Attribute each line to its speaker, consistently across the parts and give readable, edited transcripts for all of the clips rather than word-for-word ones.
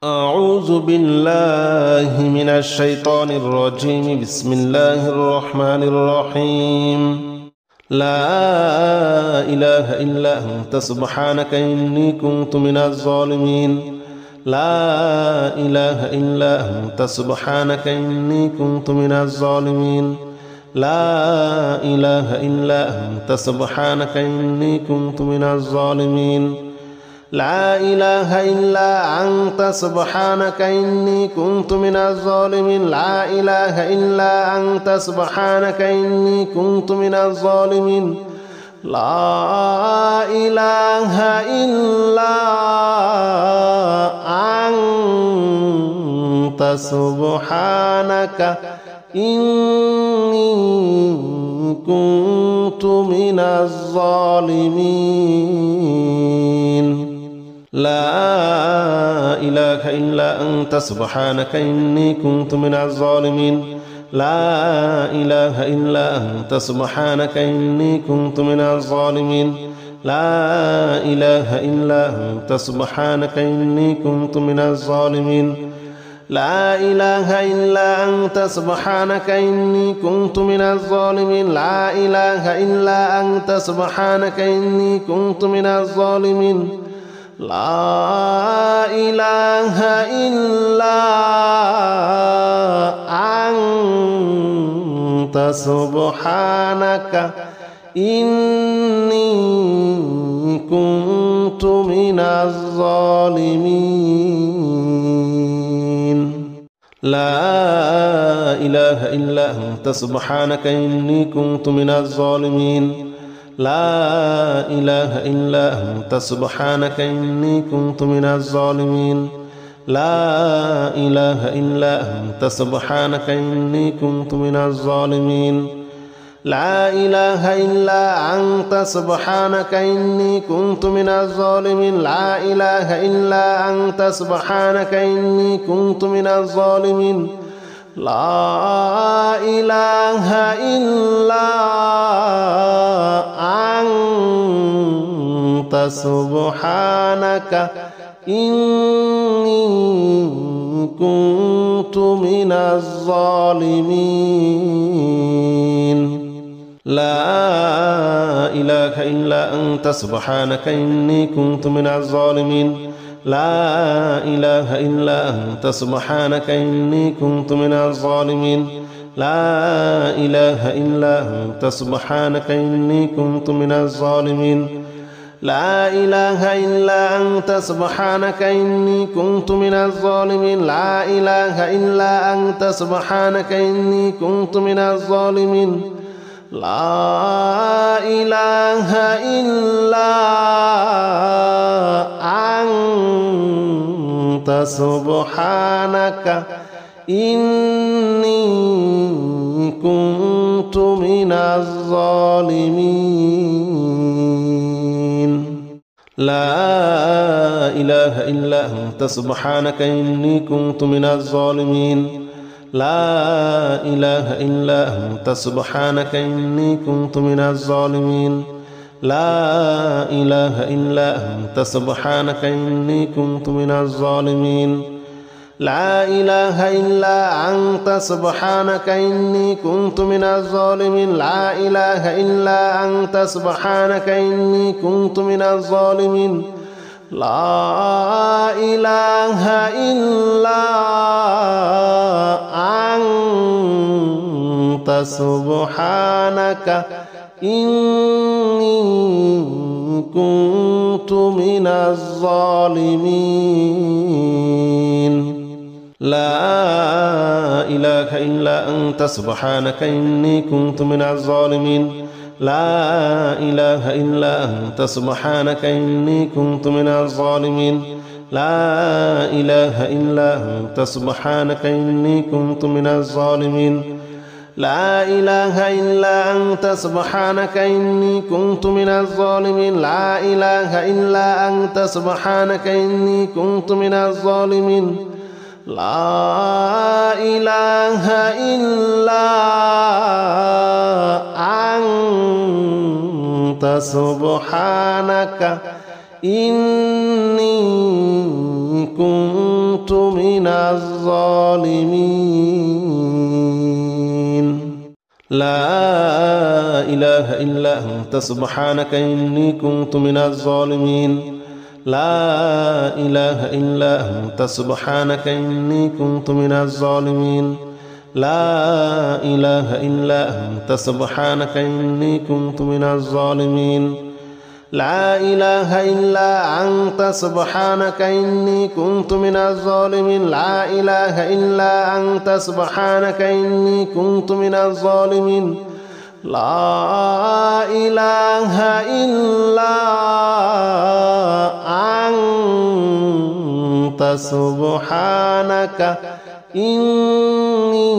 Speaker 1: أعوذ بالله من الشيطان الرجيم. بسم الله الرحمن الرحيم. لا إله إلا أنت سبحانك إني كنت من الظالمين. لا إله إلا أنت سبحانك إني كنت من الظالمين. لا إله إلا أنت سبحانك إني كنت من الظالمين. لا إله إلا أنت سبحانك إني كنت من الظالمين. لا إله إلا أنت سبحانك إني كنت من الظالمين. لا إله إلا أنت سبحانك إني كنت من الظالمين. لا إله إلا أنت سبحانك إني كنت من الظالمين. لا إله إلا أنت سبحانك إني كنت من الظالمين. لا إله إلا أنت سبحانك إني كنت من الظالمين. لا إله إلا أنت سبحانك إني كنت من الظالمين. لا إله إلا أنت سبحانك إني كنت من الظالمين. لا إله إلا أنت سبحانك إني كنت من الظالمين. لا إله إلا أنت سبحانك إني كنت من الظالمين. لا إله إلا أنت سبحانك إني كنت من الظالمين. لا إله إلا أنت سبحانك إني كنت من الظالمين. لا إله إلا أنت سبحانك إني كنت من الظالمين. لا إله إلا أنت سبحانك إني كنت من الظالمين. لا إله إلا أنت سبحانك إني كنت من الظالمين. لا إله إلا أنت سبحانك إني كنت من الظالمين. لا إله إلا أنت سبحانك إني كنت من الظالمين. لا إله إلا أنت سبحانك إني كنت من الظالمين. لا إله إلا أنت سبحانك إني كنت من الظالمين. لا إله إلا أنت سبحانك إني كنت من الظالمين. لا إله إلا أنت سبحانك إني كنت من الظالمين. لا إله إلا أنت سبحانك إني كنت من الظالمين. لا إله إلا أنت سبحانك إني كنت من الظالمين. لا إله إلا أنت سبحانك إني كنت من الظالمين. لا إله إلا أنت سبحانك إني كنت من الظالمين. لا إله إلا أنت سبحانك إني كنت من الظالمين. لا إله إلا أنت سبحانك إني كنت من الظالمين. لا إله إلا أنت سبحانك إني كنت من الظالمين. لا إله إلا أنت سبحانك إني كنت من الظالمين. لا إله إلا أنت سبحانك إني كنت من الظالمين. لا إله إلا أنت سبحانك إني كنت من الظالمين. لا إله إلا أنت سبحانك إني كنت من الظالمين. لا إله إلا أنت سبحانك إني كنت من الظالمين لا إله إلا أنت سبحانك إني كنت من الظالمين لا إله إلا أنت سبحانك إني كنت من الظالمين لا إله إلا أنت سبحانك إني كنت من الظالمين لا إله إلا أنت سبحانك إني كنت من الظالمين لا إله إلا أنت سبحانك إني كنت من الظالمين لا إله إلا أنت سبحانك إني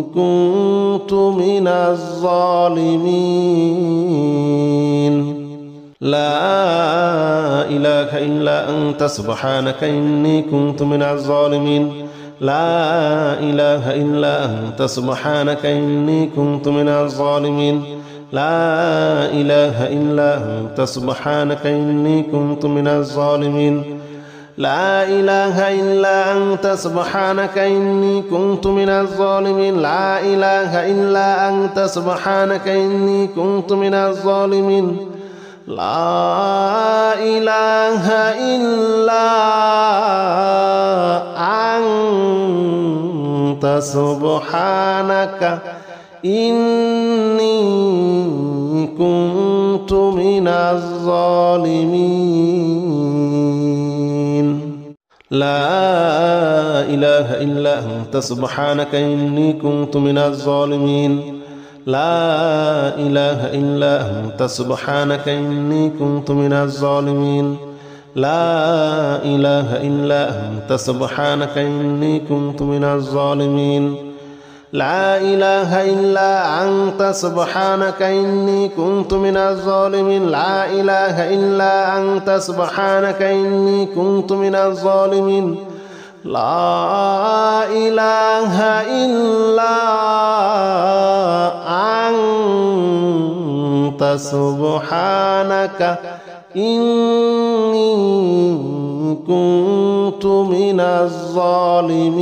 Speaker 1: كنت من الظالمين لا إله إلا أنت سبحانك إني كنت من الظالمين لا إله إلا أنت سبحانك إني كنت من الظالمين لا إله إلا أنت سبحانك إني كنت من الظالمين لا إله إلا أنت سبحانك إني كنت من الظالمين لا إله إلا أنت سبحانك إني كنت من الظالمين لا إله إلا أنت سبحانك إني كنت من الظالمين لا إله إلا أنت سبحانك إني كنت من الظالمين لا إله إلا أنت سبحانك إني كنت من الظالمين لا إله إلا أنت سبحانك إني كنت من الظالمين لا إله إلا أنت سبحانك إني كنت من الظالمين لا إله إلا أنت سبحانك إني كنت من الظالمين لا إله إلا أنت سبحانك إني كنت من الظالمين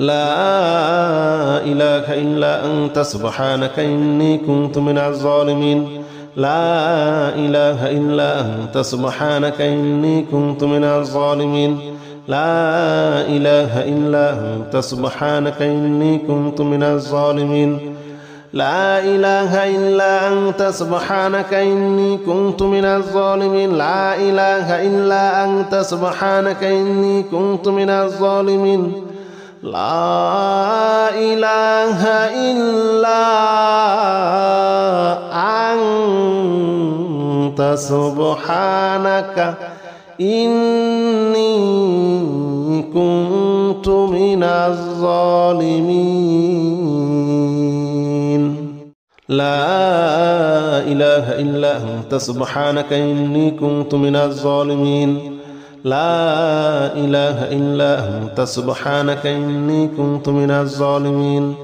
Speaker 1: لا إله إلا أنت سبحانك إني كنت من الظالمين لا إله إلا أنت سبحانك إني كنت من الظالمين لا إله إلا أنت سبحانك إني كنت من الظالمين لا إله إلا أنت سبحانك إني كنت من الظالمين لا إله إلا أنت سبحانك إني كنت من الظالمين لا إله إلا أنت سبحانك إني كنت من الظالمين لا إله إلا أنت سبحانك إني كنت من الظالمين لا إله إلا أنت سبحانك إني كنت من الظالمين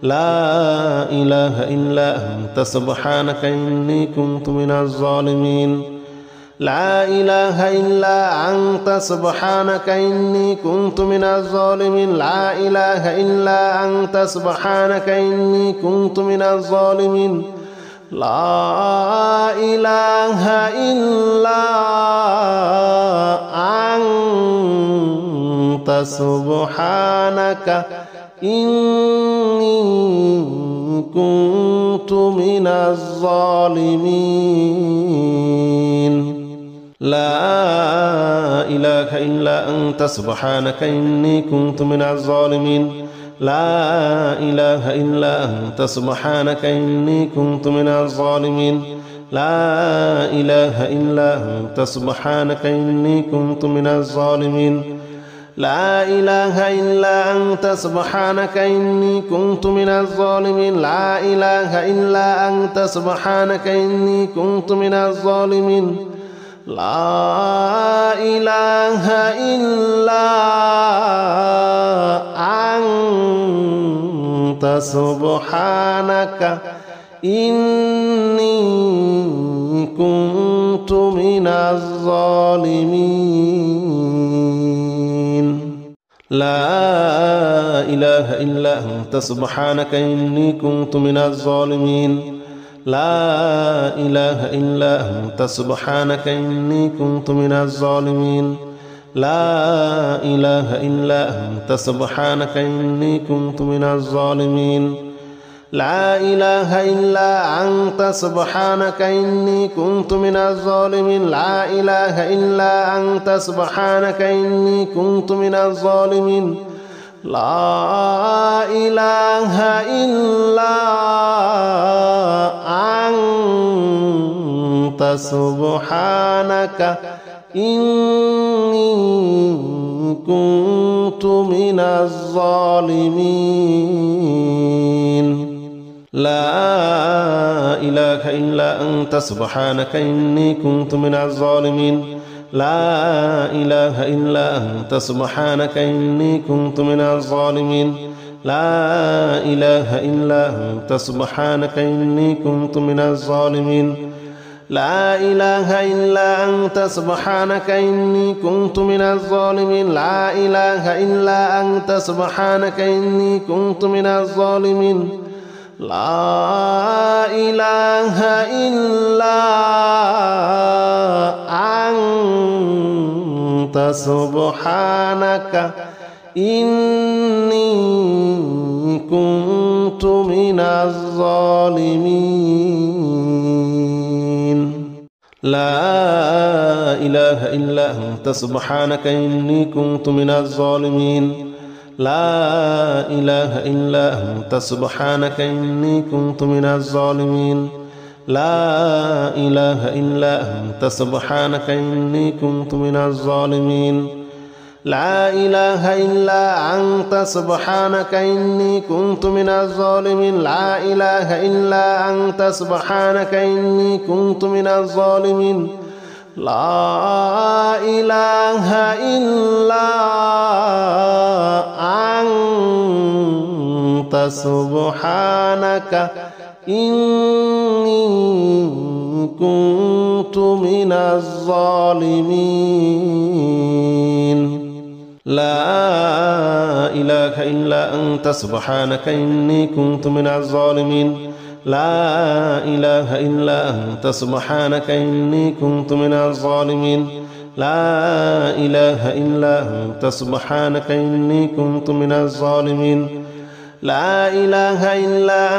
Speaker 1: لا إله إلا أنت سبحانك إني كنت من الظالمين لا إله إلا أنت سبحانك إني كنت من الظالمين لا إله إلا أنت سبحانك إني كنت من الظالمين لا إله إلا أنت سبحانك إني كنت من الظالمين لا إله إلا أنت سبحانك إني كنت من الظالمين لا إله إلا أنت سبحانك إني كنت من الظالمين لا إله إلا أنت سبحانك إني كنت من الظالمين لا إله إلا أنت سبحانك إني كنت من الظالمين لا إله إلا أنت سبحانك إني كنت من الظالمين لا إله إلا أنت سبحانك إني كنت كنت من الظالمين لا إله إلا أنت سبحانك إني كنت من الظالمين لا إله إلا أنت سبحانك إني كنت من الظالمين لا إله إلا أنت سبحانك إني كنت من الظالمين لا إله إلا أنت سبحانك إني كنت من الظالمين لا إله إلا أنت سبحانك إني كنت من الظالمين لا إله إلا أنت سبحانك إني كنت من الظالمين لا إله إلا أنت سبحانك إني كنت من الظالمين لا إله إلا أنت سبحانك إني كنت من الظالمين لا إله إلا أنت سبحانك إني كنت من الظالمين لا إله إلا أنت سبحانك إني كنت من الظالمين لا إله إلا أنت سبحانك إني كنت من الظالمين لا إله إلا أنت سبحانك إني كنت من الظالمين لا إله إلا أنت سبحانك إني كنت من الظالمين لا إله إلا أنت سبحانك إني كنت من الظالمين لا إله إلا أنت سبحانك إني كنت من الظالمين لا إله إلا أنت سبحانك إني كنت من الظالمين لا إله إلا أنت سبحانك إني كنت من الظالمين لا إله إلا أنت سبحانك إني كنت من الظالمين لا إله إلا أنت سبحانك إني كنت من الظالمين لا إله إلا أنت سبحانك إني كنت من الظالمين لا إله إلا أنت سبحانك إني كنت من الظالمين لا إله إلا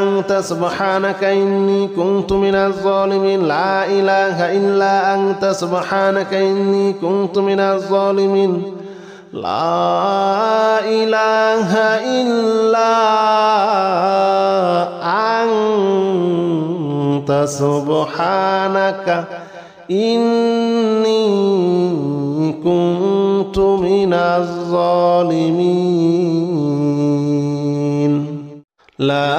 Speaker 1: أنت سبحانك إني كنت من الظالمين لا إله إلا أنت سبحانك إني كنت من الظالمين لا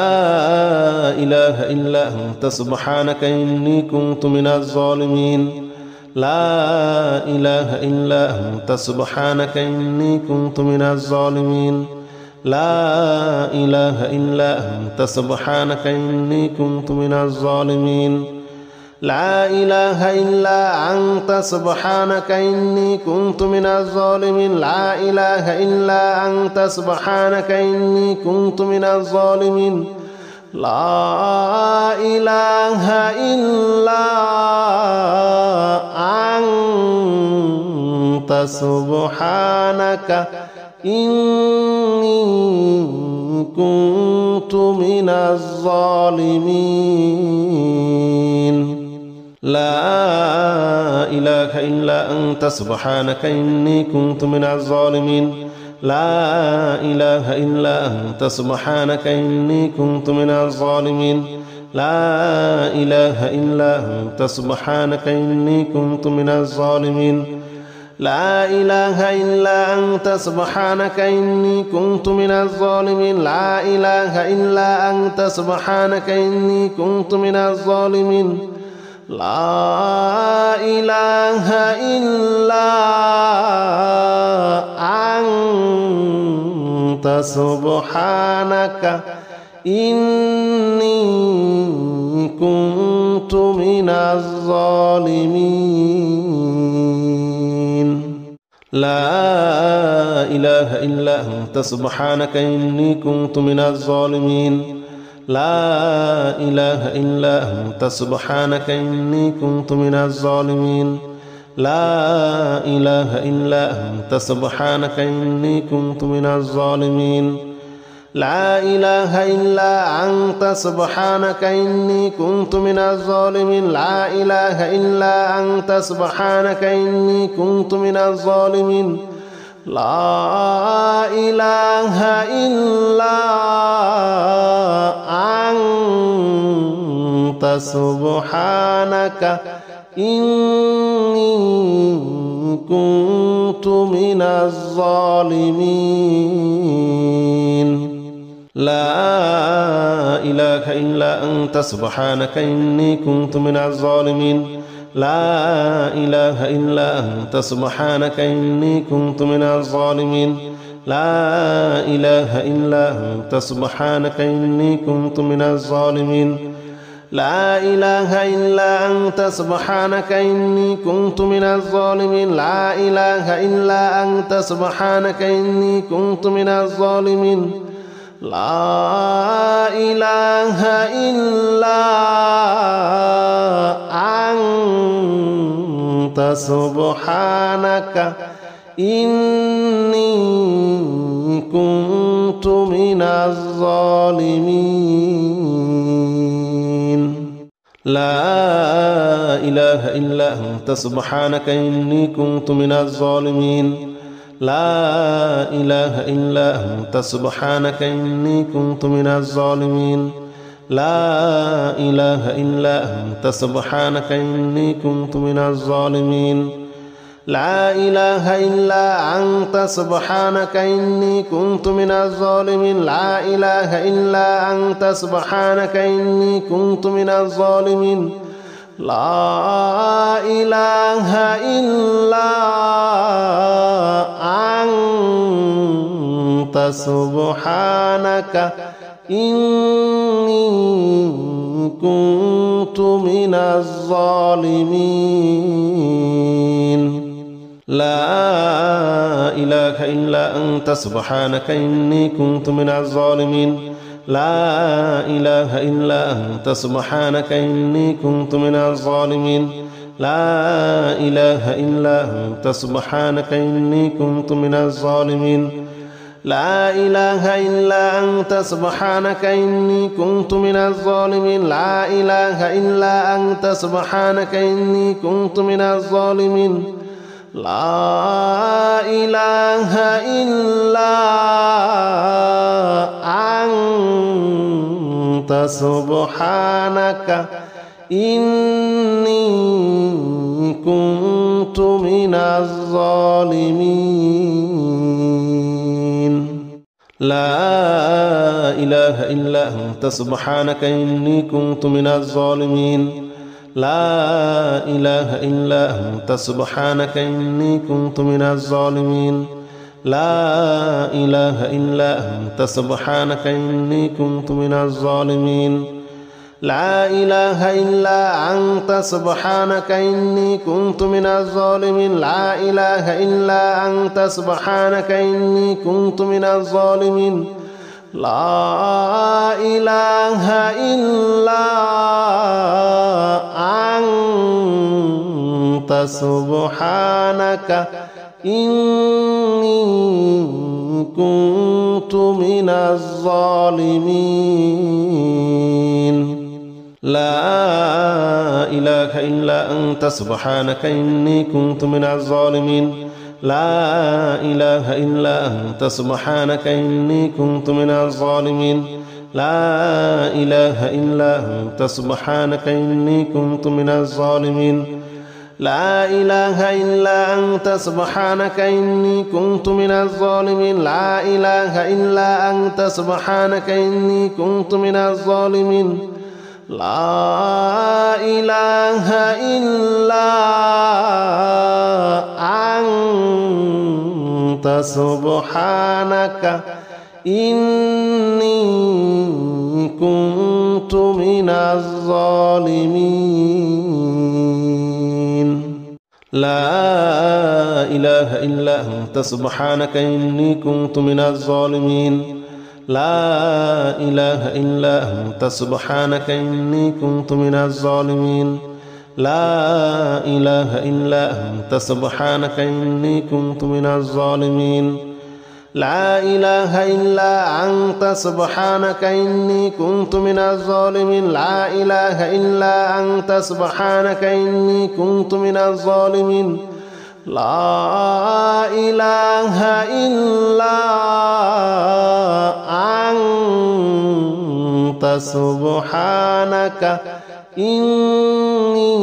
Speaker 1: إله إلا أنت سبحانك إني كنت من الظالمين لا إله إلا أنت سبحانك إني كنت من الظالمين لا إله إلا أنت سبحانك إني كنت من الظالمين لا إله إلا أنت سبحانك إني كنت من الظالمين لا إله إلا أنت سبحانك إني كنت من الظالمين لا إله إلا أنت سبحانك إني كنت من الظالمين لا إله إلا أنت سبحانك إني كنت من الظالمين لا إله إلا أنت سبحانك إني كنت من الظالمين لا إله إلا أنت سبحانك إني كنت من الظالمين لا إله إلا أنت سبحانك إني كنت من الظالمين لا إله إلا أنت سبحانك إني كنت من الظالمين لا إله إلا أنت سبحانك إني كنت من الظالمين لا إله إلا أنت سبحانك إني كنت من من الظالمين لا إله إلا أنت سبحانك إني كنت من الظالمين لا إله إلا أنت سبحانك إني كنت من الظالمين لا إله إلا أنت سبحانك إني كنت من الظالمين لا إله إلا أنت سبحانك إني كنت من الظالمين لا إله إلا أنت سبحانك إني كنت من الظالمين لا إله إلا أنت سبحانك إني كنت من الظالمين لا إله إلا أنت سبحانك إني كنت من الظالمين لا إله إلا أنت سبحانك إني كنت من الظالمين لا إله إلا أنت سبحانك إني كنت من الظالمين لا إله إلا أنت سبحانك إني كنت من الظالمين لا إله إلا أنت سبحانك إني كنت من الظالمين لا إله إلا أنت سبحانك إني كنت من الظالمين لا إله إلا أنت سبحانك إني كنت من الظالمين لا إله إلا أنت سبحانك إني كنت من الظالمين لا إله إلا أنت سبحانك إني كنت من الظالمين لا إله إلا أنت سبحانك إني كنت من الظالمين لا إله إلا أنت سبحانك إني كنت من الظالمين لا إله إلا أنت سبحانك إني كنت من الظالمين لا إله إلا أنت سبحانك إني كنت من الظالمين لا إله إلا أنت سبحانك إني كنت من الظالمين لا إله إلا أنت سبحانك إني كنت من الظالمين لا إله إلا أنت سبحانك إني كنت من الظالمين لا إله إلا أنت سبحانك إني كنت من الظالمين لا إله إلا أنت سبحانك إني كنت من الظالمين لا إله إلا أنت سبحانك إني كنت من الظالمين لا إله إلا أنت سبحانك إني كنت من الظالمين لا إله إلا أنت سبحانك إني كنت من الظالمين لا إله إلا أنت سبحانك إني كنت من الظالمين لا إله إلا أنت سبحانك إني كنت من الظالمين لا إله إلا أنت سبحانك إني كنت من الظالمين لا إله إلا أنت سبحانك إني كنت من الظالمين لا إله إلا أنت سبحانك إني كنت من الظالمين لا إله إلا أنت سبحانك إني كنت من الظالمين لا إله إلا أنت سبحانك إني كنت من الظالمين لا إله إلا أنت سبحانك إني كنت من الظالمين لا إله إلا أنت سبحانك إني كنت من الظالمين لا إله إلا أنت سبحانك إني كنت من الظالمين لا إله إلا أنت سبحانك إني كنت من الظالمين لا إله إلا أنت سبحانك إني كنت من الظالمين لا إله إلا أنت سبحانك إني كنت من الظالمين لا إله إلا أنت سبحانك إني كنت من الظالمين لا إله إلا أنت سبحانك إني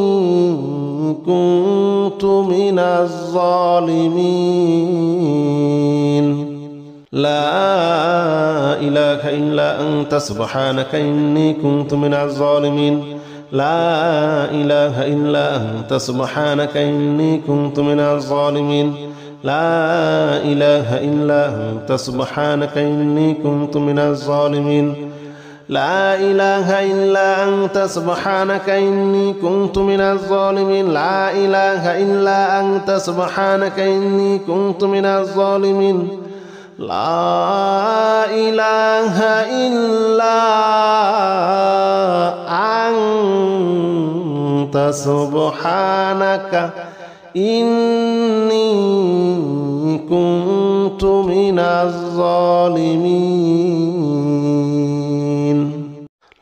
Speaker 1: كنت من الظالمين لا إله إلا أنت سبحانك إني كنت من الظالمين لا إله إلا أنت سبحانك إني كنت من الظالمين لا إله إلا أنت سبحانك إني كنت من الظالمين لا إله إلا أنت سبحانك إني كنت من الظالمين لا إله إلا أنت سبحانك إني كنت من الظالمين لا إله إلا أنت سبحانك إني كنت من الظالمين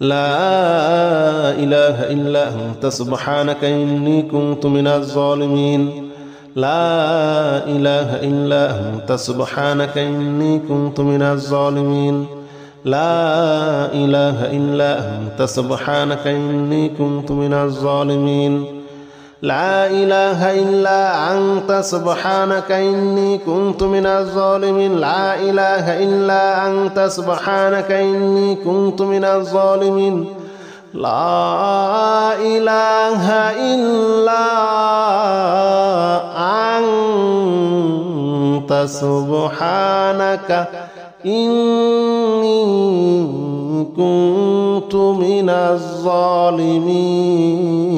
Speaker 1: لا إله إلا أنت سبحانك إني كنت من الظالمين لا إله إلا أنت سبحانك إني كنت من الظالمين لا إله إلا أنت سبحانك إني كنت من الظالمين لا إله إلا أنت سبحانك إني كنت من الظالمين لا إله إلا أنت سبحانك إني كنت من الظالمين لا إله إلا أنت سبحانك إني كنت من الظالمين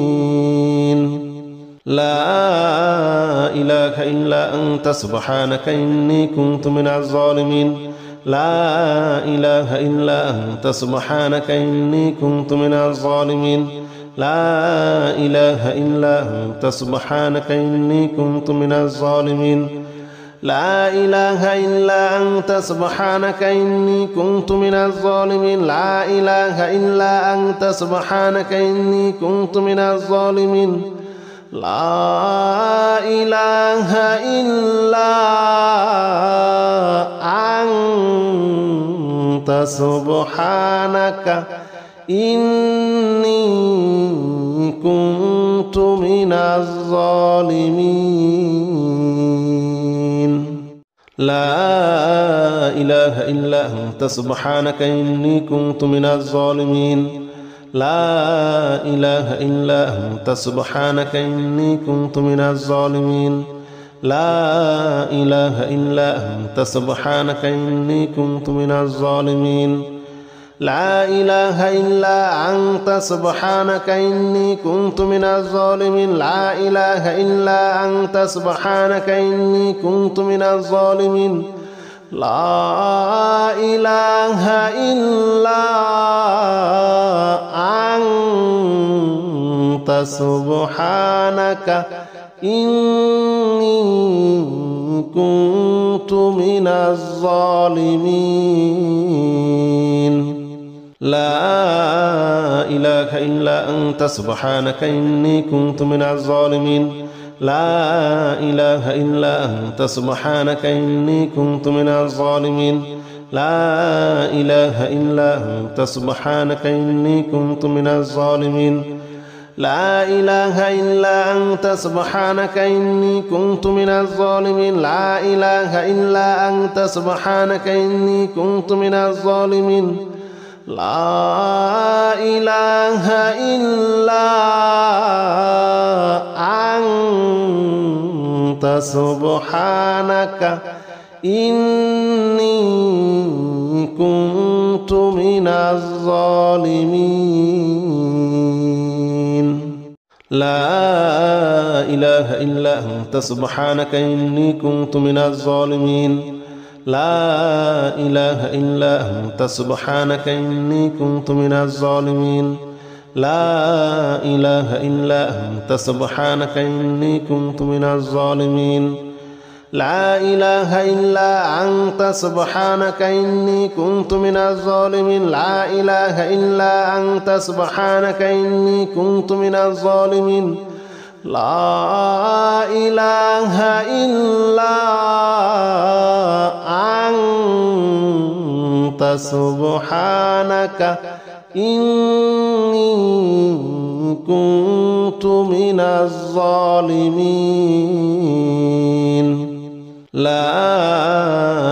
Speaker 1: لا إله إلا أنت سبحانك إني كنت من الظالمين لا إله إلا أنت سبحانك إني كنت من الظالمين لا إله إلا أنت سبحانك إني كنت من الظالمين لا إله إلا أنت سبحانك إني كنت من الظالمين لا إله إلا أنت سبحانك إني كنت من الظالمين لا إله إلا أنت سبحانك إني كنت من الظالمين لا إله إلا أنت سبحانك إني كنت من الظالمين لا إله إلا أنت سبحانك إني كنت من الظالمين لا إله إلا أنت سبحانك إني كنت من الظالمين لا إله إلا أنت سبحانك إني كنت من الظالمين لا إله إلا أنت سبحانك إني كنت من الظالمين لا إله إلا أنت سبحانك إني كنت من الظالمين لا إله إلا أنت سبحانك إني كنت من الظالمين لا إله إلا أنت سبحانك إني كنت من الظالمين لا إله إلا أنت سبحانك إني كنت من الظالمين لا إله إلا أنت سبحانك إني كنت من الظالمين لا إله إلا أنت سبحانك إني كنت من الظالمين لا إله إلا أنت سبحانك إني كنت من الظالمين لا إله إلا أنت سبحانك إني كنت من الظالمين لا إله إلا أنت سبحانك إني كنت من الظالمين لا إله إلا أنت سبحانك إني كنت من الظالمين لا إله إلا أنت سبحانك إني كنت من الظالمين لا إله إلا أنت سبحانك إني كنت من الظالمين لا إله إلا أنت سبحانك إني كنت من الظالمين لا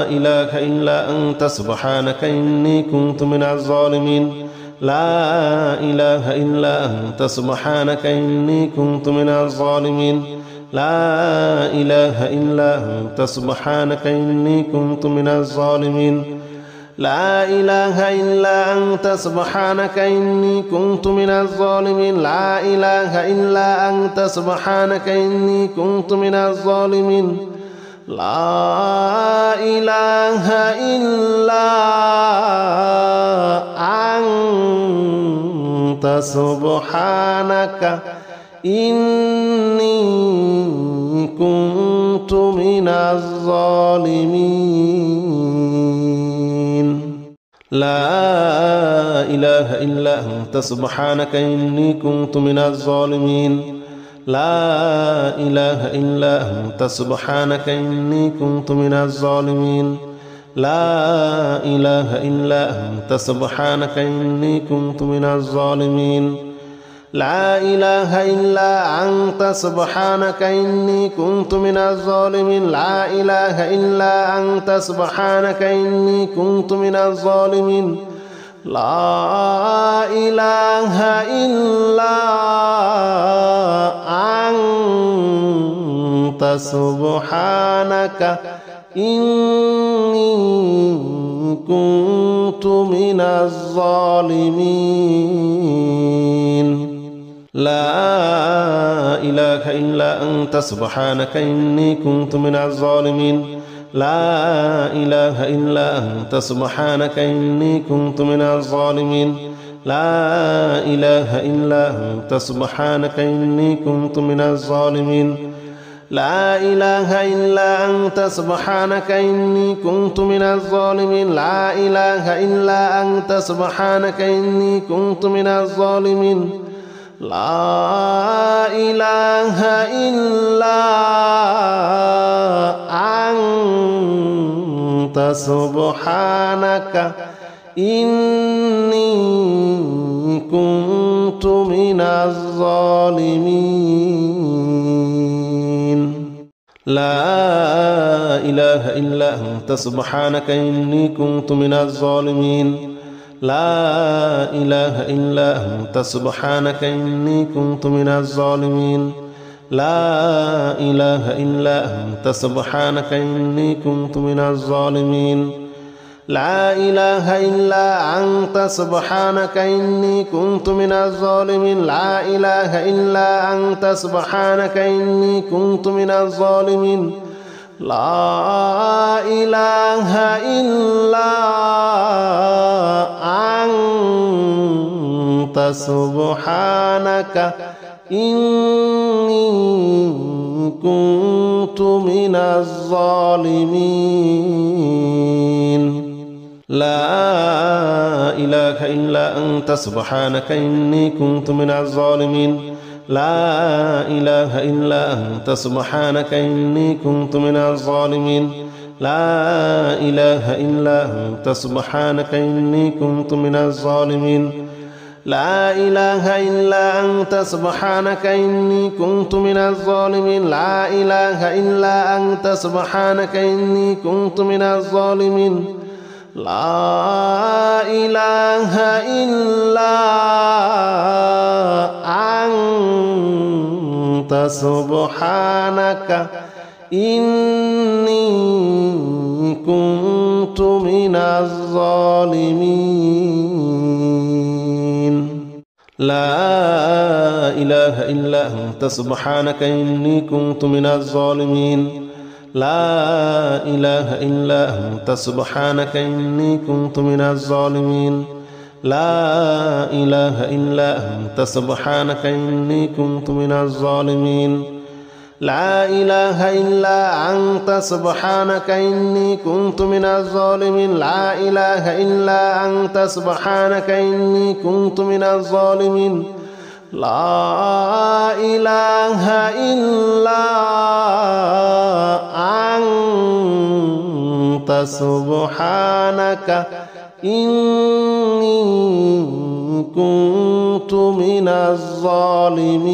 Speaker 1: إله إلا أنت سبحانك إني كنت من الظالمين لا إله إلا أنت سبحانك إني كنت من الظالمين لا إله إلا أنت سبحانك إني كنت من الظالمين لا إله إلا أنت سبحانك إني كنت من الظالمين لا إله إلا أنت سبحانك إني كنت من الظالمين لا إله إلا أنت سبحانك إني كنت من الظالمين لا إله إلا أنت سبحانك إني كنت من الظالمين لا إله إلا أنت سبحانك إني كنت من الظالمين لا إله إلا أنت سبحانك إني كنت من الظالمين لا إله إلا أنت سبحانك إني كنت من الظالمين لا إله إلا أنت سبحانك إني كنت من الظالمين لا إله إلا أنت سبحانك إني كنت من الظالمين لا إله إلا أنت سبحانك إني كنت من الظالمين لا إله إلا أنت سبحانك إني كنت من الظالمين لا إله إلا أنت سبحانك إني كنت من الظالمين لا إله إلا أنت سبحانك إني كنت من الظالمين لا إله إلا أنت سبحانك إني كنت من الظالمين لا إله إلا أنت سبحانك إني كنت من الظالمين لا إله إلا أنت سبحانك إني كنت من الظالمين لا إله إلا أنت سبحانك إني كنت من الظالمين لا إله إلا أنت سبحانك إني كنت من الظالمين لا إله إلا أنت سبحانك إني كنت من الظالمين لا إله إلا أنت سبحانك إني كنت من الظالمين لا إله إلا أنت سبحانك إني كنت من الظالمين لا إله إلا أنت سبحانك إني كنت من الظالمين لا إله إلا أنت سبحانك إني كنت من الظالمين لا إله إلا أنت سبحانك إني كنت من الظالمين لا إله إلا أنت سبحانك إني كنت من الظالمين لا إله إلا أنت سبحانك إني كنت من الظالمين لا إله إلا أنت سبحانك إني كنت من الظالمين لا إله إلا أنت سبحانك إني كنت من الظالمين لا إله إلا أنت سبحانك إني كنت من الظالمين لا إله إلا أنت سبحانك إني كنت من الظالمين لا إله إلا أنت سبحانك إني كنت من الظالمين لا إله إلا أنت سبحانك إني كنت من الظالمين لا إله إلا أنت سبحانك إني كنت من الظالمين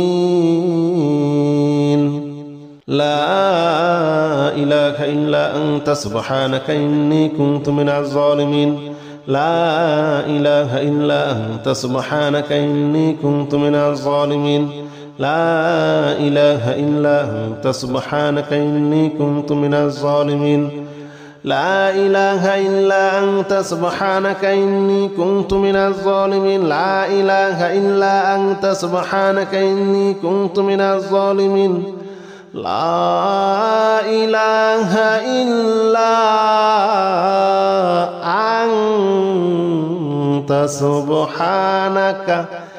Speaker 1: لا إله إلا أنت سبحانك إني كنت من الظالمين لا إله إلا أنت سبحانك إني كنت من الظالمين لا إله إلا أنت سبحانك إني كنت من الظالمين لا إله إلا أنت سبحانك إني كنت من الظالمين لا إله إلا أنت سبحانك إني كنت من الظالمين لا إله إلا أنت سبحانك إني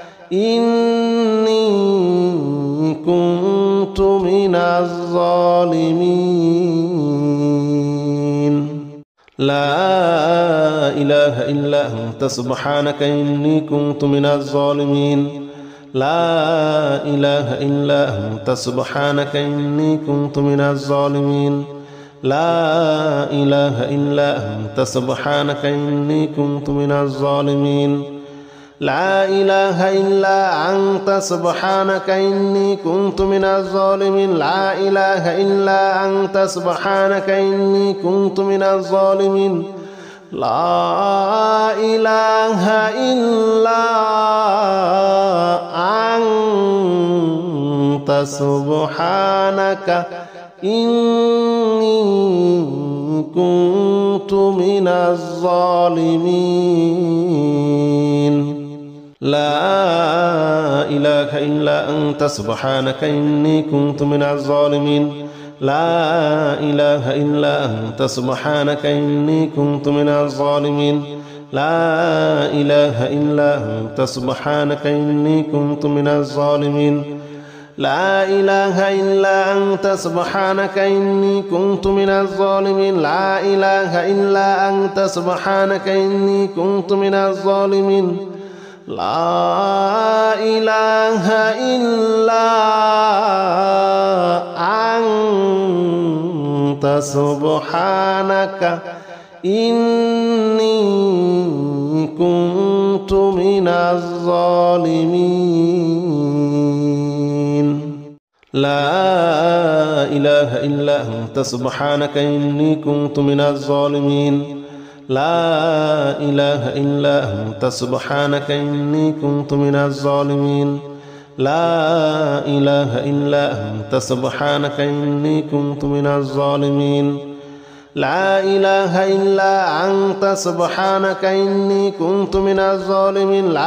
Speaker 1: كنت من الظالمين لا إله إلا أنت سبحانك إني كنت من الظالمين لا إله إلا أنت سبحانك إني كنت من الظالمين لا إله إلا أنت سبحانك إني كنت من الظالمين لا إله إلا أنت سبحانك إني كنت من الظالمين لا إله إلا أنت سبحانك إني كنت من الظالمين لا إله إلا أنت سبحانك إني كنت من الظالمين لا إله إلا أنت سبحانك إني كنت من الظالمين لا إله إلا أنت سبحانك إني كنت من الظالمين لا إله إلا أنت سبحانك إني كنت من الظالمين لا إله إلا أنت سبحانك إني كنت من الظالمين لا إله إلا أنت سبحانك إني كنت من الظالمين لا إله إلا أنت سبحانك إني كنت من الظالمين لا إله إلا أنت سبحانك إني كنت من الظالمين لا إله إلا أنت سبحانك إني كنت من الظالمين لا إله إلا أنت سبحانك إني كنت من الظالمين لا إله إلا أنت سبحانك إني كنت من الظالمين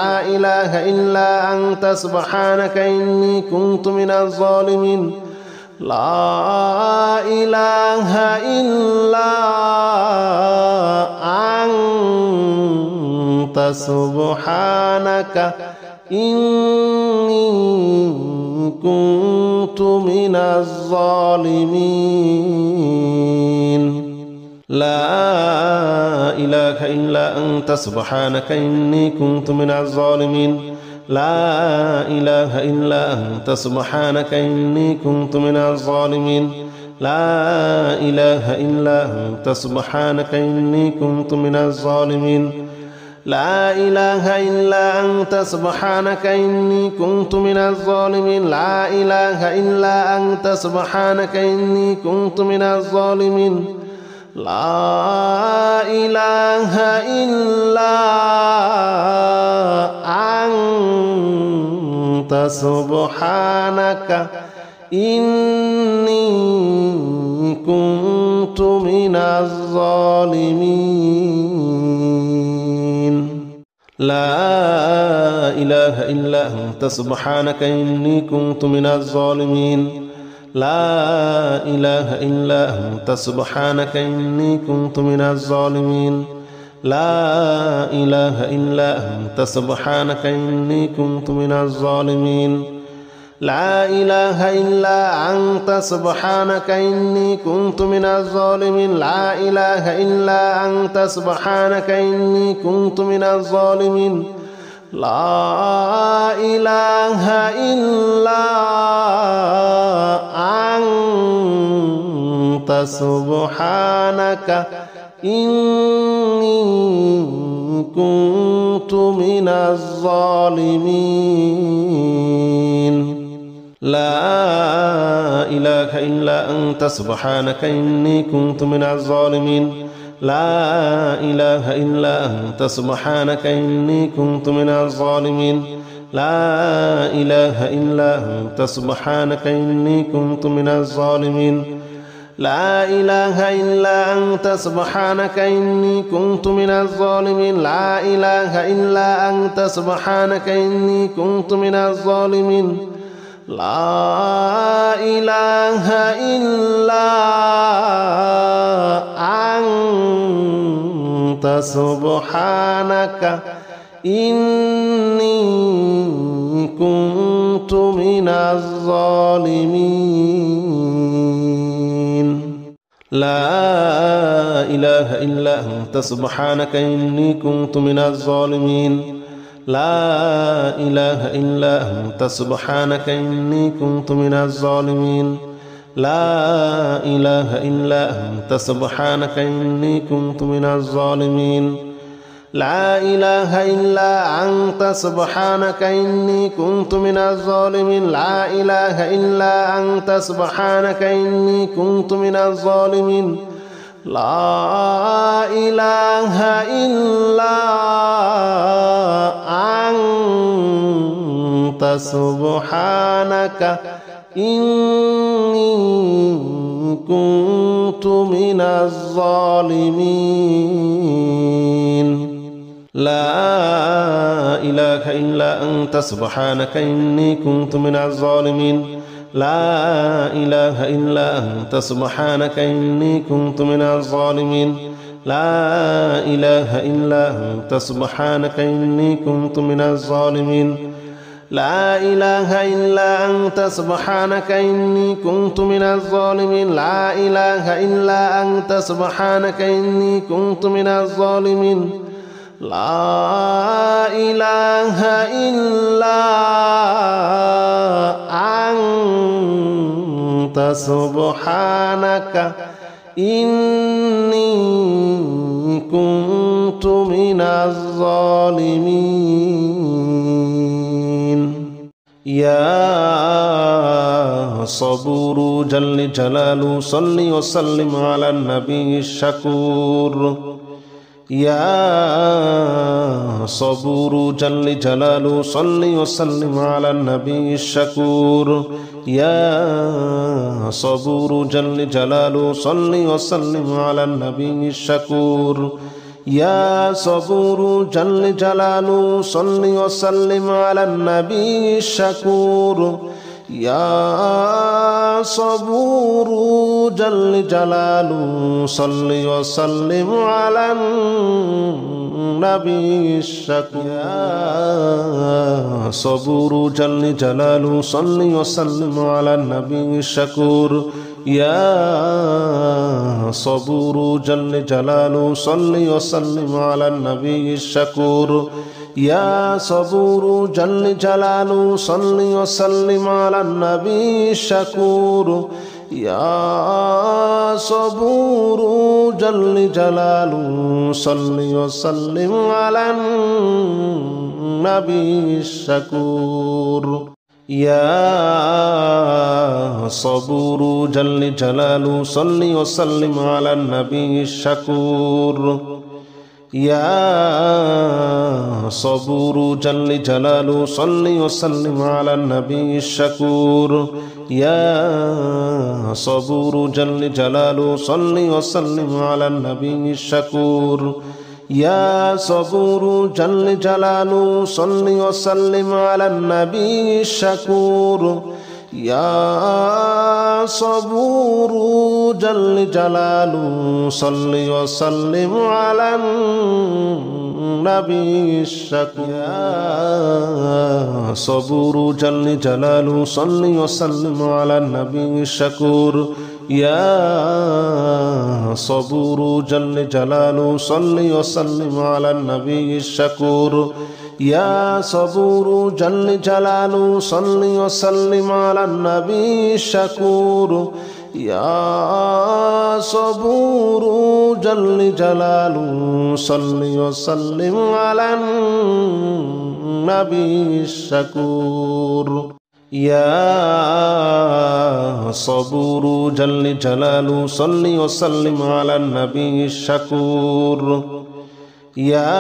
Speaker 1: لا إله إلا أنت سبحانك إني كنت من الظالمين لا إله إلا أنت سبحانك إني كنت من الظالمين لا إله إلا أنت سبحانك إني كنت من الظالمين لا إله إلا أنت سبحانك إني كنت من الظالمين لا إله إلا أنت سبحانك إني كنت من الظالمين لا إله إلا أنت سبحانك إني كنت من الظالمين لا إله إلا أنت سبحانك إني كنت من الظالمين لا إله إلا أنت سبحانك إني كنت من الظالمين لا إله إلا أنت سبحانك إني كنت من الظالمين لا إله إلا أنت سبحانك إني كنت من الظالمين لا إله إلا أنت سبحانك إني كنت من الظالمين لا إله إلا أنت سبحانك إني كنت من الظالمين لا إله إلا أنت سبحانك إني كنت من الظالمين لا إله إلا أنت سبحانك إني كنت من الظالمين لا إله إلا أنت سبحانك إني كنت من الظالمين لا إله إلا أنت سبحانك إني كنت من الظالمين لا إله إلا أنت سبحانك إني كنت من الظالمين لا إله إلا أنت سبحانك إني كنت من الظالمين لا إله إلا أنت سبحانك إني كنت من الظالمين لا إله إلا أنت سبحانك إني كنت من الظالمين لا إله إلا أنت سبحانك إني كنت من الظالمين لا إله إلا أنت سبحانك إني كنت من الظالمين لا إله إلا أنت سبحانك إني كنت من الظالمين لا إله إلا أنت سبحانك إني كنت من الظالمين لا إله إلا أنت سبحانك إني كنت من الظالمين لا إله إلا أنت سبحانك إني كنت من الظالمين لا إله إلا أنت سبحانك إني كنت من الظالمين لا إله إلا أنت سبحانك إني كنت من الظالمين لا إله إلا أنت سبحانك إني كنت من الظالمين لا إله إلا أنت سبحانك إني كنت من الظالمين لا إله إلا أنت سبحانك إني كنت من الظالمين لا إله إلا أنت سبحانك إني كنت من الظالمين يا صبور جل جلاله صل وسلم على النبي الشكور يا صبور جل جلاله صل وسلم على النبي الشكور يا صبور جل جلاله صل وسلم على النبي الشكور يا صبور جل جلاله صل وسلم على النبي الشكور يا صبور جل جلاله صل وسلم على النبي الشكور يا صبور جل جلاله صل وسلم على النبي الشكور يا صبور جل جلاله صل وسلم على النبي الشكور يا صبور جل جلاله صل وسلم على النبي الشكور يا صبور جل جلاله صل وسلم على النبي الشكور يا صبور جل جلاله صل وسلم على النبي الشكور يا صبور جل جلاله صل وسلم على النبي الشكور يا صبور جل جلاله صل وسلم على النبي الشكور يا صبور جل جلاله صل وسلم على النبي الشكور يا صبور جل جلاله صل وسلم على النبي الشكور يا صبور جل جلاله صل وسلم على النبي الشكور يا صبور جل جلاله صل وسلم على النبي الشكور يا صبور جل جلاله صل وسلم على النبي الشكور يا صبور جل جلاله صل وسلم على النبي الشكور يا صبور جل جلاله صل وسلم على النبي الشكور يا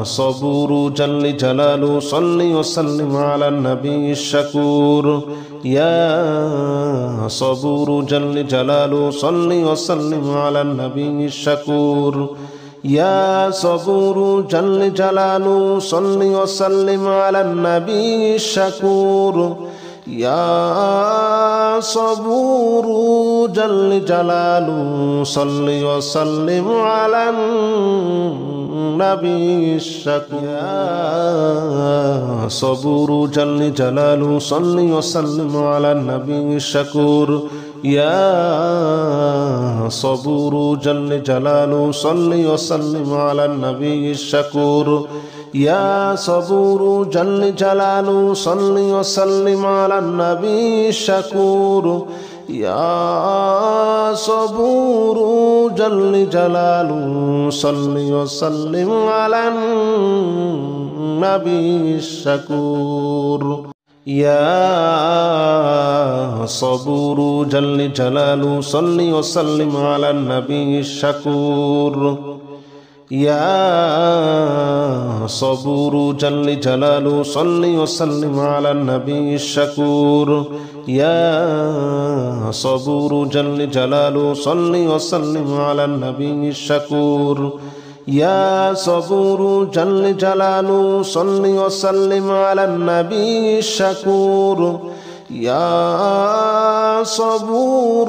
Speaker 1: صبور جل جلاله صل وسلم على النبي الشكور يا صبور جل جلاله صل وسلم على النبي الشكور يا صبور جل جلاله صل وسلم على النبي الشكور يا صبور جل جلاله صل وسلم على النبي الشكور يا صبور جل جلاله صل وسلم على النبي الشكور يا صبور جل جلاله صل وسلم على النبي الشكور يا صبور جل جلاله صل وسلم على النبي الشكور يا صبور جل جلاله صل وسلم على النبي الشكور يا صبور جل جلاله صل وسلم على النبي الشكور يا صبور جل جلاله صل وسلم على النبي الشكور يا صبور جل جلاله صل وسلم على النبي الشكور يا صبور جل جلاله صل وسلم على النبي الشكور يا صبور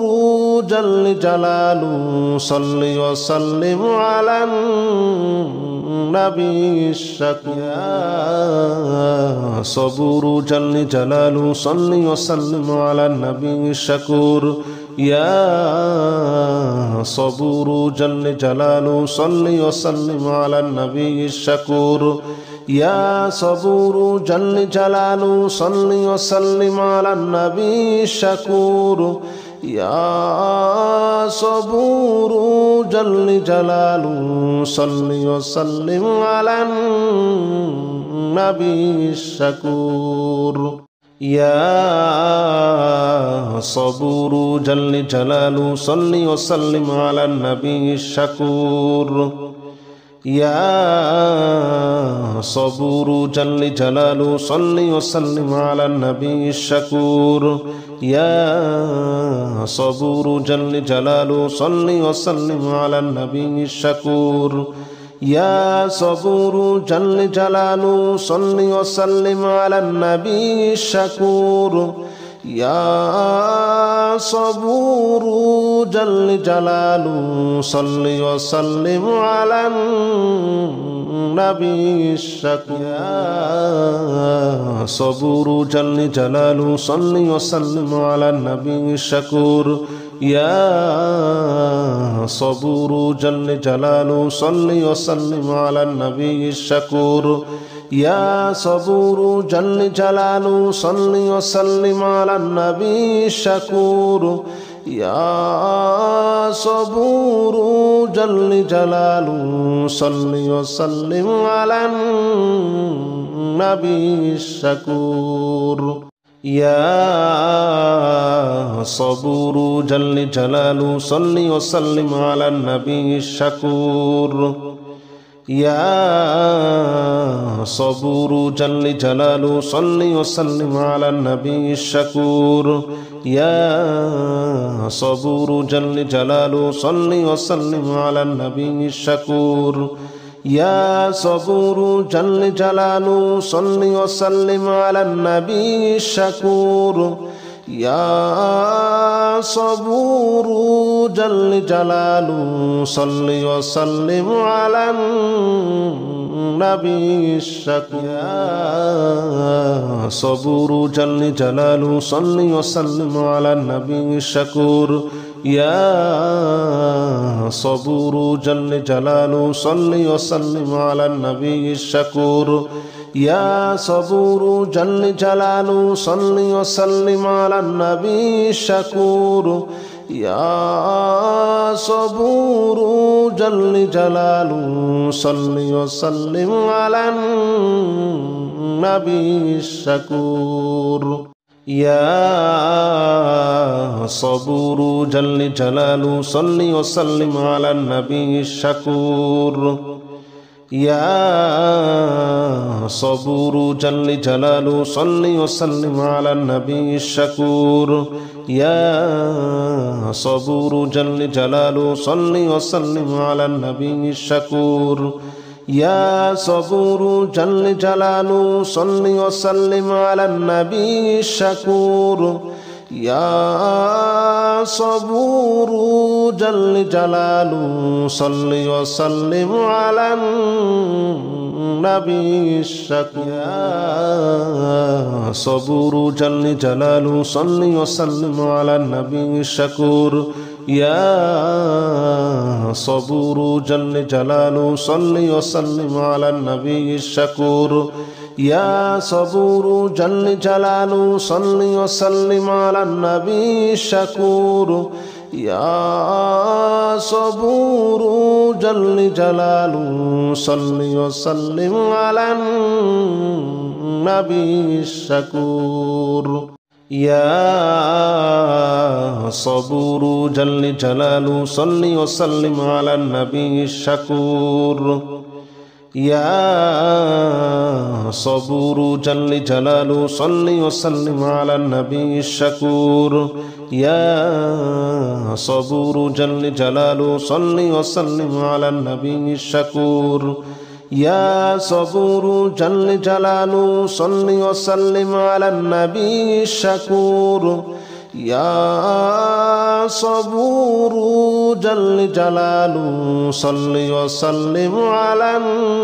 Speaker 1: جل جلاله صل وسلم على النبي الشكور يا صبور جل جلاله صل وسلم على النبي الشكور يا صبور جل جلاله صل وسلم على النبي الشكور يا صبور جل جلاله صل وسلم على النبي الشكور يا صبور جل جلاله صل وسلم على النبي الشكور يا صبور جل جلاله صل وسلم على النبي الشكور يا صبور جل جلاله صل وسلم على النبي الشكور يا صبور جل جلاله صل وسلم على النبي الشكور يا صبور جل جلاله صل وسلم على النبي الشكور يا صبور جل جلاله صل وسلم على النبي الشكور يا صبور جل جلاله صل وسلم على النبي الشكور يا صبور جل جلاله صل وسلم على النبي الشكور يا صبور جل جلاله صل وسلم على النبي الشكور يا صبور جل جلاله صل وسلم على النبي الشكور يا صبور جل جلاله صل وسلم على النبي الشكور يا صبور جل جلاله صل وسلم على النبي الشكور يا صبور جل جلاله صل وسلم على النبي الشكور يا صبور جل جلاله صل وسلم على النبي الشكور يا صبور جل جلاله صل وسلم على النبي الشكور يا صبور جل جلاله صل وسلم على النبي الشكور يا صبور جل جلاله صل وسلم على النبي الشكور يا صبور جل جلاله صل وسلم على النبي الشكور يا صبور جل جلاله صل وسلم على النبي الشكور يا صبور جل جلاله صل وسلم على النبي الشكور يا صبور جل جلاله صل وسلم على النبي الشكور يا صبور جل جلاله صل وسلم على النبي الشكور يا صبور جل جلاله صل وسلم على النبي الشكور يا صبور جل جلاله صل وسلم على النبي الشكور يا صبور جل جلاله صل وسلم على النبي الشكور يا صبور جل جلاله صل وسلم على النبي الشكور يا صبور جل جلاله صل وسلم على النبي الشكور يا صبور جل جلاله صل وسلم على النبي الشكور يا صبور جل جلاله صل وسلم على النبي الشكور يا صبور جل جلاله صل وسلم على النبي الشكور يا صبور جل جلاله صل وسلم على النبي الشكور يا صبور جل جلاله صل وسلم على النبي الشكور يا صبور جل جلاله صل وسلم على النبي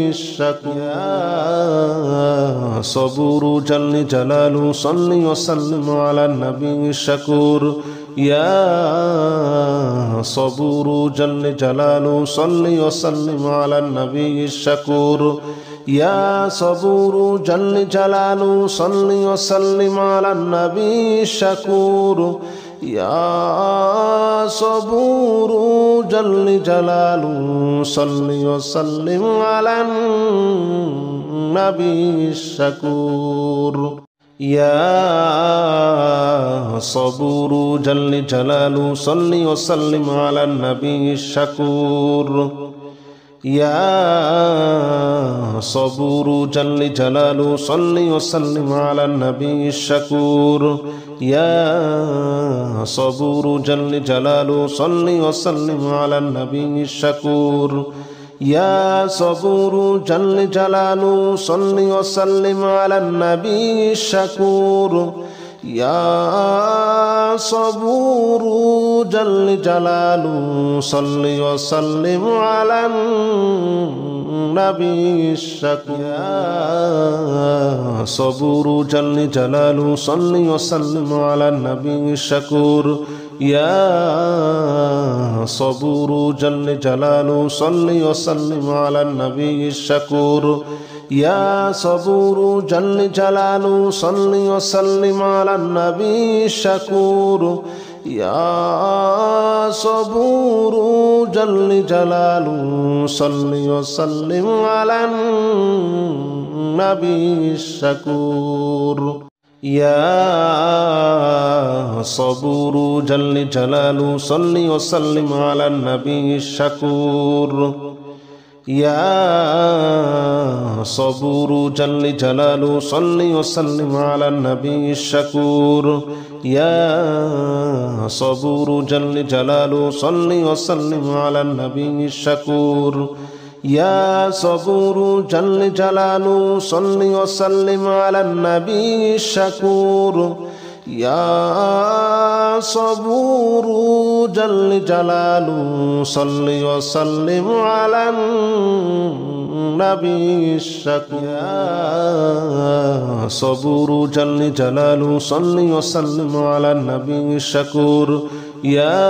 Speaker 1: الشكور يا صبور جل جلاله صل وسلم على النبي الشكور يا صبور جل جلاله صل وسلم على النبي الشكور يا صبور جل جلاله صل وسلم على النبي الشكور يا صبور جل جلاله صل وسلم على النبي الشكور يا صبور جل جلاله صل وسلم على النبي الشكور يا صبور جل جلاله صل وسلم على النبي الشكور يا صبور جل جلاله صل وسلم على النبي الشكور يا صبور جل جلاله صل وسلم على النبي الشكور يا صبور جل جلاله صل وسلم على النبي الشكور يا صبور جل جلاله صل وسلم على النبي الشكور يا صبور جل جلاله صل وسلم على النبي الشكور يا صبور جل جلاله صل وسلم على النبي الشكور يا صبور جل جلاله صل وسلم على النبي الشكور يا صبور جل جلاله صل وسلم على النبي الشكور يا صبور جل جلاله صل وسلم على النبي الشكور يا صبور جل جلاله صل وسلم على النبي الشكور يا صبور جل جلاله صل وسلم على النبي الشكور يا صبور جل جلاله صل وسلم على النبي الشكور يا صبور جل جلاله صل وسلم على النبي الشكور يا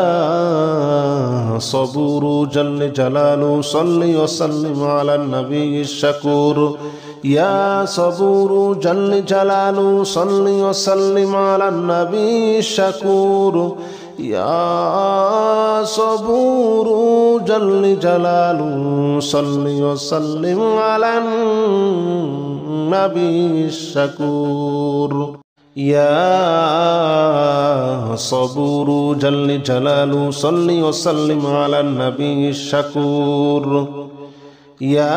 Speaker 1: صبور جل جلاله صل وسلم على النبي الشكور يا صبور جل جلاله صل وسلم على النبي الشكور يا صبور جل جلاله صل وسلم على النبي الشكور يا صبور جل جلاله صل وسلم على النبي الشكور يا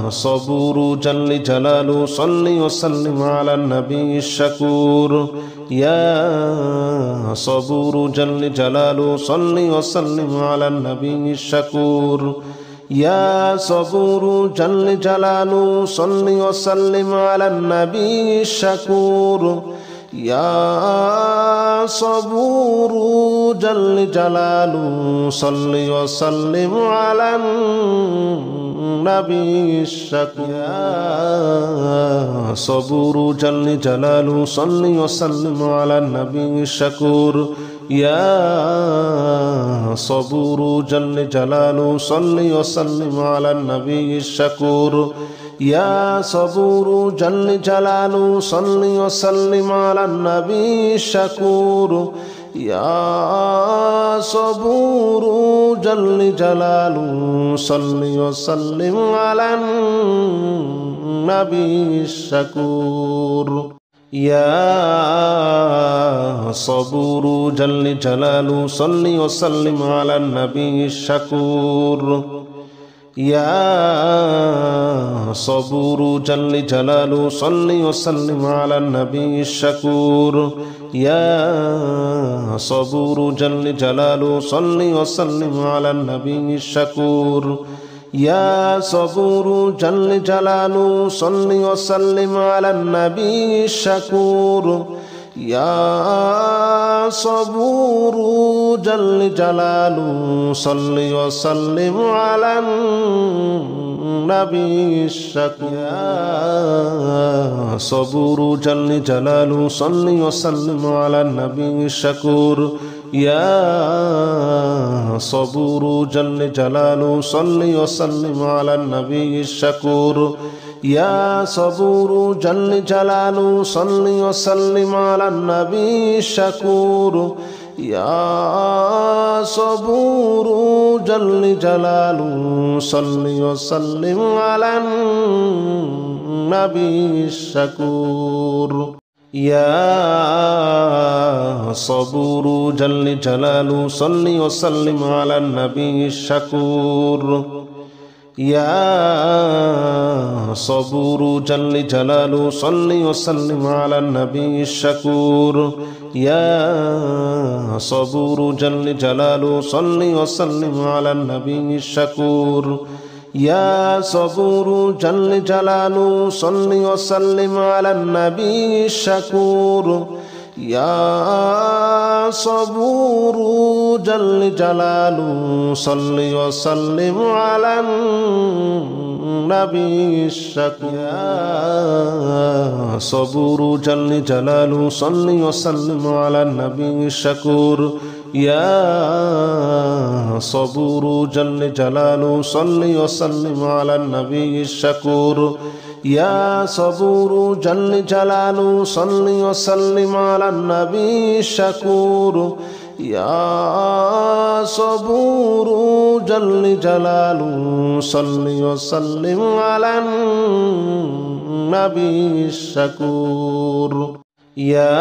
Speaker 1: صبور جل جلاله صل وسلم على النبي الشكور يا صبور جل جلاله صل وسلم على النبي الشكور يا صبور جل جلاله صل وسلم على النبي الشكور يا صبور جل جلاله صل وسلم على النبي الشكور يا صبور جل جلاله صل وسلم على النبي الشكور يا صبور جل جلاله صل وسلم على النبي الشكور يا صبور جل جلاله صل وسلم على النبي الشكور يا صبور جل جلاله صل وسلم على النبي الشكور يا صبور جل جلاله صل وسلم على النبي الشكور يا صبور جل جلاله صل وسلم على النبي الشكور يا صبور جل جلاله صل وسلم على النبي الشكور يا صبور جل جلاله صل وسلم على النبي الشكور يا صبور جل جلاله صل وسلم على النبي الشكور يا صبور جل جلاله صل وسلم على النبي الشكور يا صبور جل جلاله صل وسلم على النبي الشكور يا صبور جل جلاله صل وسلم على النبي الشكور يا صبور جل جلاله صل وسلم على النبي الشكور يا صبور جل جلاله صل وسلم على النبي الشكور يا صبور جل جلاله صل وسلم على النبي الشكور يا صبور جل جلاله صل وسلم على النبي الشكور يا صبور جل جلاله صل وسلم على النبي الشكور يا صبور جل جلاله صل وسلم على النبي الشكور يا صبور جل جلاله صل وسلم على النبي الشكور يا صبور جل جلاله صل وسلم على النبي الشكور يا صبور جل جلاله صل وسلم على النبي الشكور يا صبور جل جلاله صل وسلم على النبي الشكور يا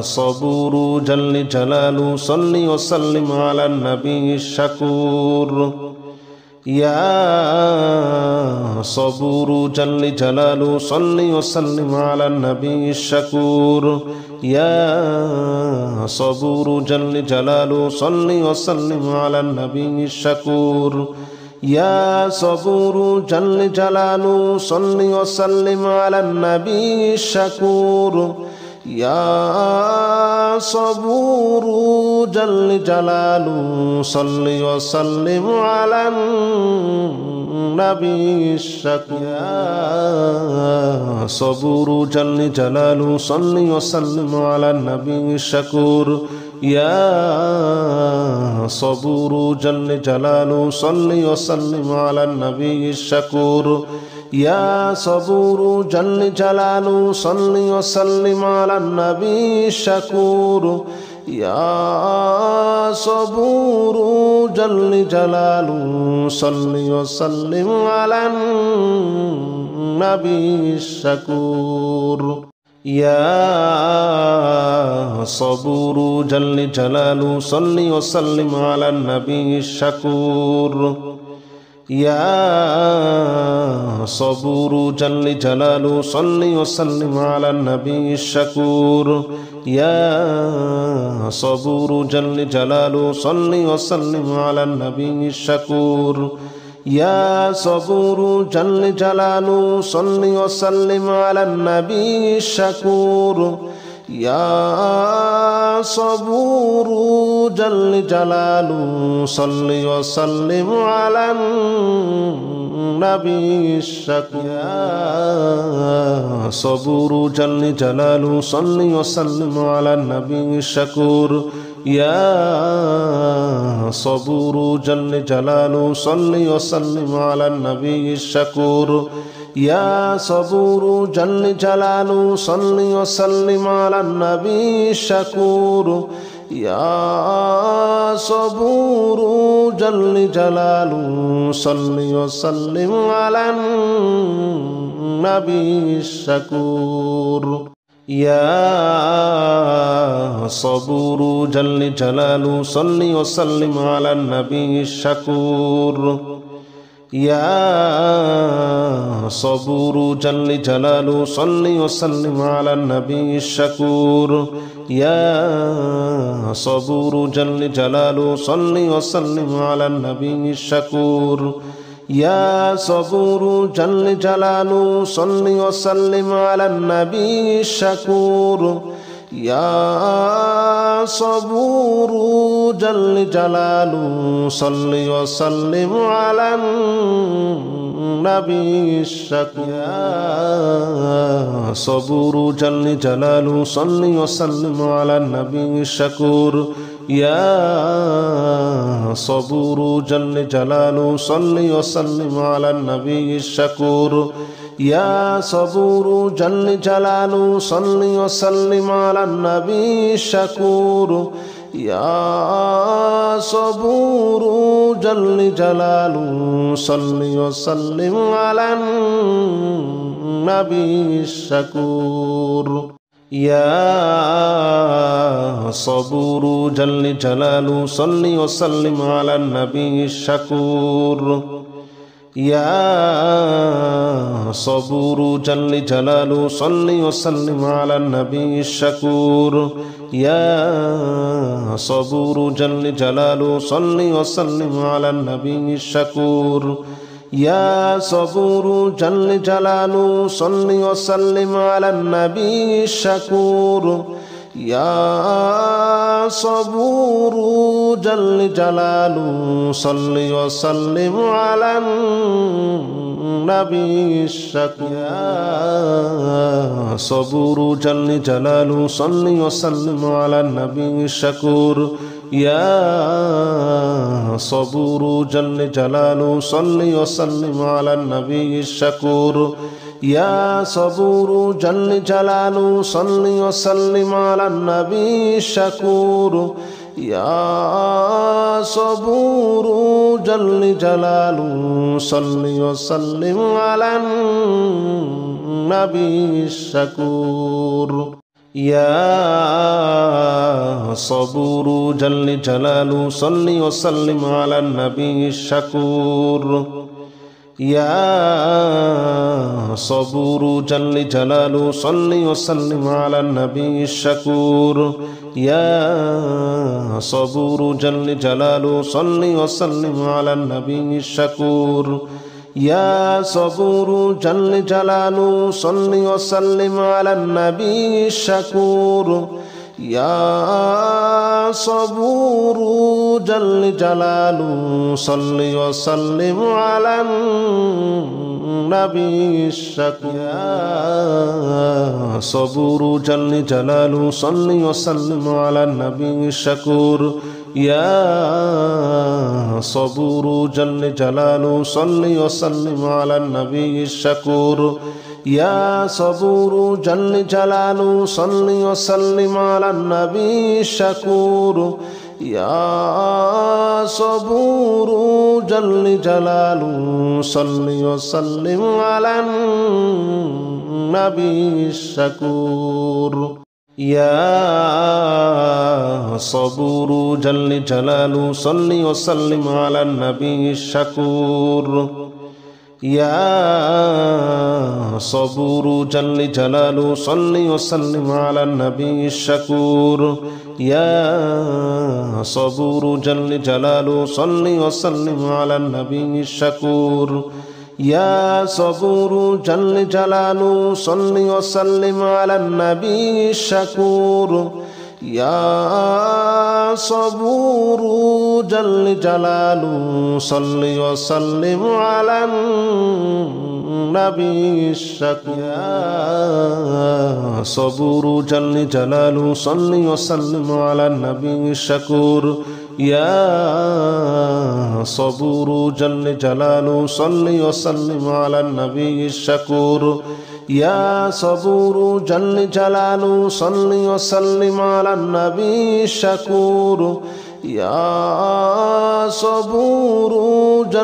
Speaker 1: صبور جل جلاله صل وسلم على النبي الشكور يا صبور جل جلاله صل وسلم على النبي الشكور يا صبور جل جلاله صل وسلم على النبي الشكور يا صبور جل جلاله صل وسلم على النبي الشكور يا صبور جل جلاله صل وسلم على النبي الشكور يا صبور جل جلاله صل وسلم على النبي الشكور يا صبور جل جلاله صل وسلم على النبي الشكور يا صبور جل جلاله صل وسلم على النبي الشكور يا صبور جل جلاله صل وسلم على النبي الشكور يا صبور جل جلاله صل وسلم على النبي الشكور يا صبور جل جلاله صل وسلم على النبي الشكور يا صبور جل جلاله صل وسلم على النبي الشكور يا صبور جل جلاله صل وسلم على النبي الشكور يا صبور جل جلاله صل وسلم على النبي الشكور يا صبور جل جلاله صل وسلم على النبي الشكور يا صبور جل جلاله صل وسلم على النبي الشكور يا صبور جل جلاله صل وسلم على النبي الشكور يا صبور جل جلاله صل وسلم على النبي الشكور يا صبور جل جلاله صل وسلم على النبي الشكور يا صبور جل جلاله صل وسلم على النبي الشكور يا صبور جل جلاله صل وسلم على النبي الشكور يا صبور جل جلاله صل وسلم على النبي الشكور يا صبور جل جلاله صل وسلم على النبي الشكور يا صبور جل جلاله صل وسلم على النبي الشكور يا صبور جل جلاله صل وسلم على النبي الشكور يا صبور جل جلاله صل وسلم على النبي الشكور يا صبور جل جلاله صل وسلم على النبي الشكور يا صبور جل جلاله صل وسلم على النبي الشكور يا صبور جل جلاله صل وسلم على النبي الشكور يا صبور جل جلاله صل وسلم على النبي الشكور يا صبور جل جلاله صل وسلم على النبي الشكور يا صبور جل جلاله صل وسلم على النبي الشكور يا صبور جل جلاله صل وسلم على النبي الشكور يا صبور جل جلاله صل وسلم على النبي الشكور يا صبور جل جلاله صل وسلم على النبي الشكور يا صبور جل جلاله صل وسلم على النبي الشكور. يا صبور جل جلاله صل وسلم على النبي الشكور. يا صبور جل جلاله صل وسلم على النبي الشكور. يا صبور جل جلاله صل وسلم على النبي الشكور. يا صبور جل جلاله صل وسلم على النبي الشكور. يا صبور جل جلاله صل وسلم على النبي الشكور. يا صبور جل جلاله صل وسلم على النبي الشكور. يا صبور جل جلاله صل وسلم على النبي الشكور. يا صبور جل جلاله صل وسلم على النبي الشكور. يا صبور جل جلاله صل وسلم على النبي الشكور. يا صبور جل جلاله صل وسلم على النبي الشكور. يا صبور جل جلاله صل وسلم على النبي الشكور. يا صبور جل جلاله صل وسلم على النبي الشكور. يا صبور جل جلاله صل وسلم على النبي الشكور. يا صبور جل جلاله صل وسلم على النبي الشكور. يا صبور جل جلاله صل وسلم على النبي الشكور. يا صبور جل جلاله صل وسلم على النبي الشكور. يا صبور جل جلاله صل وسلم على النبي الشكور. يا صبور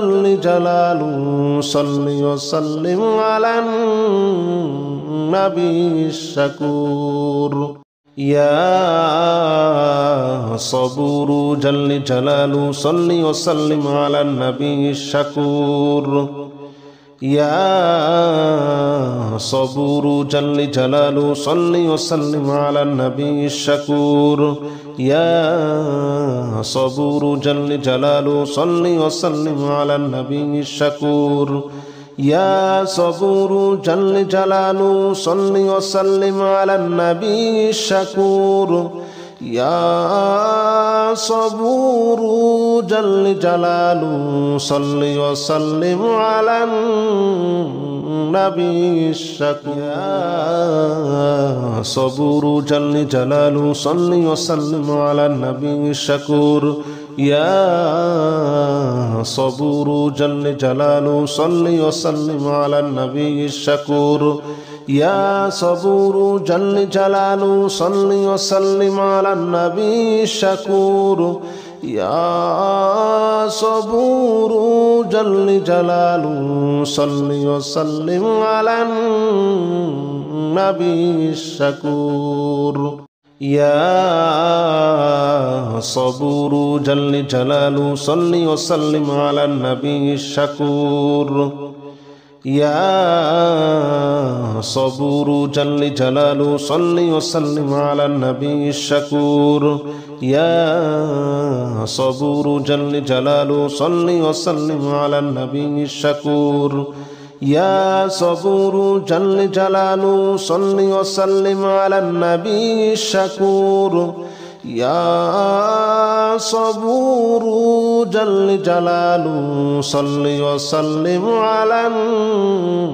Speaker 1: جل جلاله صل وسلم على النبي الشكور. يا صبور جل جلاله صل وسلم على النبي الشكور. يا صبور جل جلاله صل وسلم على النبي الشكور. يا صبور جل جلاله صل وسلم على النبي الشكور. يا صبور جل جلاله صل وسلم على النبي الشكور. يا صبور جل جلاله صل وسلم على النبي الشكور. يا صبور جل جلاله صل وسلم على النبي الشكور. يا صبور جل جلاله صل وسلم على النبي الشكور. يا صبور جل جلاله صل وسلم على النبي الشكور. يا صبور جل جلاله صل وسلم على النبي الشكور. يا صبور جل جلاله صل وسلم على النبي الشكور. يا صبور جل جلاله صل وسلم على النبي الشكور. يا صبور جل جلاله صل وسلم على النبي الشكور. يا صبور جل جلاله صل وسلم على النبي الشكور. يا صبور جل جلاله صل وسلم على النبي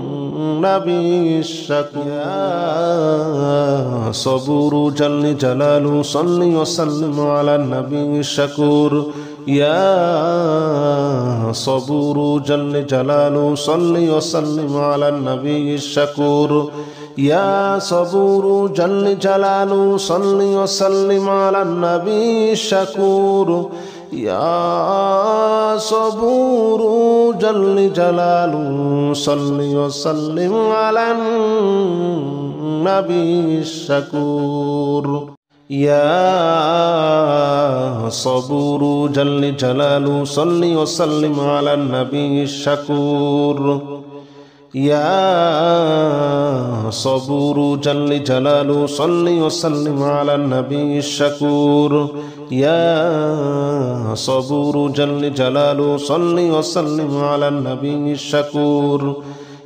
Speaker 1: الشكور. يا صبور جل جلاله صل وسلم على النبي الشكور. يا صبور جل جلاله صل وسلم على النبي الشكور. يا صبور جل جلاله صل وسلم على النبي الشكور. يا صبور جل جلاله صل وسلم على النبي الشكور يا صبور جل جلاله صل وسلم على النبي الشكور يا صبور جل جلاله صل وسلم على النبي الشكور يا صبور جل جلاله صل وسلم على النبي الشكور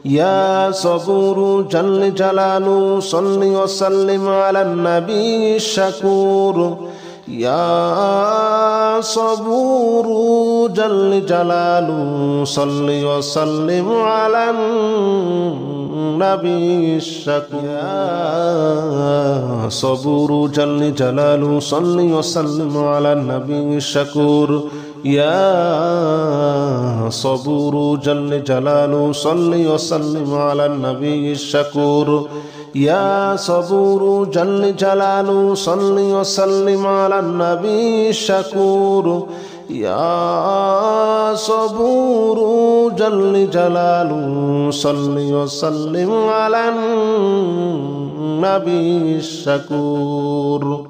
Speaker 1: يا صبور جل جلاله صل وسلم على النبي الشكور يا صبور جل جلاله صل وسلم على النبي الشكور يا صبور جل جلاله صل وسلم على النبي الشكور يا صبور جل جلاله صل وسلم على النبي الشكور يا صبور جل جلاله صل وسلم على النبي الشكور يا صبور جل جلاله صل وسلم على النبي الشكور